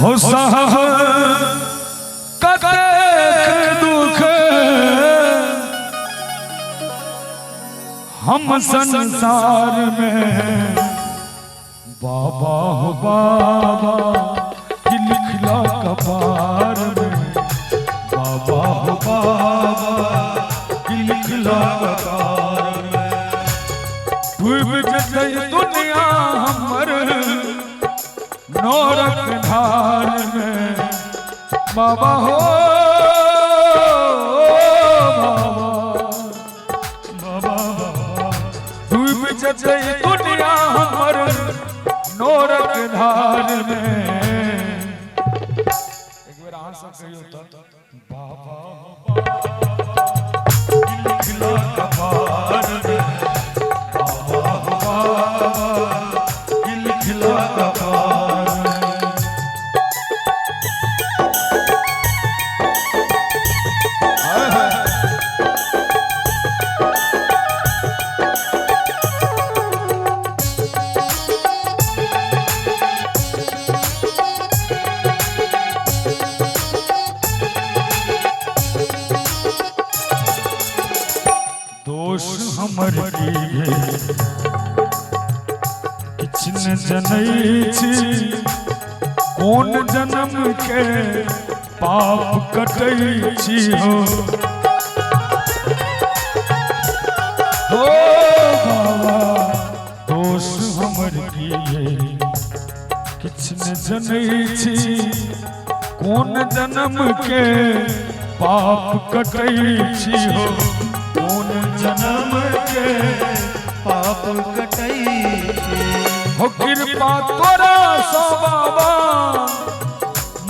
हो साहब कतेक दुख हम संसार में, बाबा हो बाबा कि लिखला कपार में, बाबा हो बाबा कि लिखला कपार में। डूब गई दुनिया हमर नौरक धार में, बाबा हो गई दुनिया हमर नौरक धार में। एक बार आ सकते हो तो बाबा लिखला कपार में, बाबा लिखला कपार में। हमर किछन जनई छी, कौन जन्म के पाप कटई छी हो बाबा। दोष हमर किछन जनई छी, कौन जन्म के पाप कटई छी हो, कौन जन्म के पाप कटई हो। कृपा तोरा सो बाबा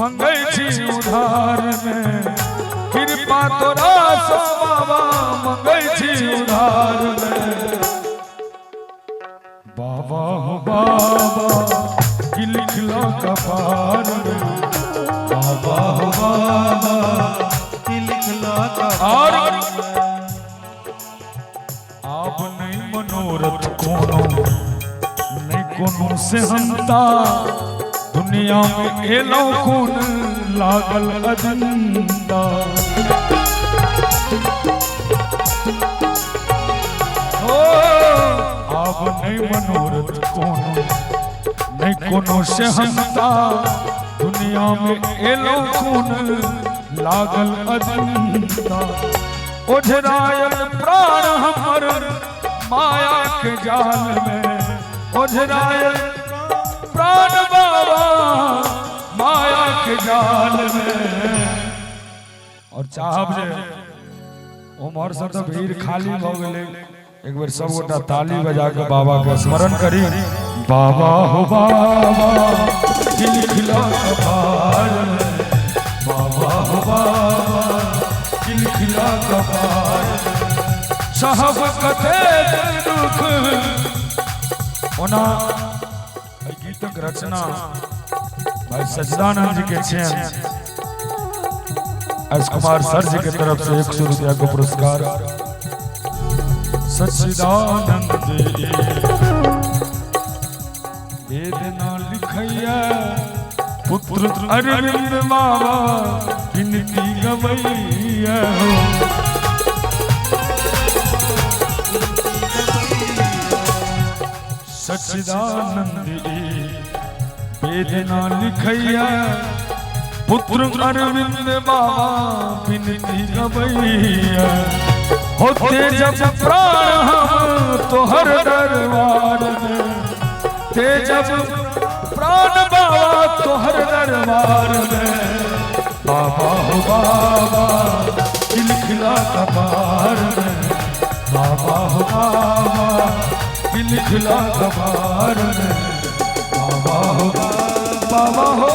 मंगई छी उधार में, कृपा तोरा सो बाबा मंगई छी उधार में। बाबा हो बाबा कि लिखला कपार में, बाबा हो बाबा कि लिखला कपार में। आप नहीं मनोरथ कोनो नहीं कोनो से हमता, दुनिया में एलो खून लागल अजंता। आप नहीं मनोरथ कोनो नहीं कोनो से हमता, दुनिया में एलो खून लागल अजंता। ओझरायल प्राण हमर माया के जाल में, ओझरायल प्राण बाबा माया के जाल में। और चाहब जे उमर से तो भीड़ खाली हो गए, एक बार सब गोटा ताली बजा के बाबा के स्मरण करी। बाबा हो बाबा कि लिखला कपार में, बाबा हो बाबा कि लिखला कपार। साहब कतेक दुख ओना गीतक रचना भाई सच्चिदानंद जी के छेन, एस कुमार सर जी के तरफ से 100 रुपया का पुरस्कार। सच्चिदानंद वेदना लिखैया पुत्र अरविंद बाबा विनती गवैया हो। सच्चिदानंद वेदना लिखैया पुत्र अरविंद बाबा विनती गवैया। होते जब प्राण हम तोहर दरबार में, ते जब प्राण बाबा तोहर दरबार में। बाबा हो बाबा कि लिखला कपार में, बाबा हो बाबा कि लिखला कपार में, बाबा हो बाबा हो।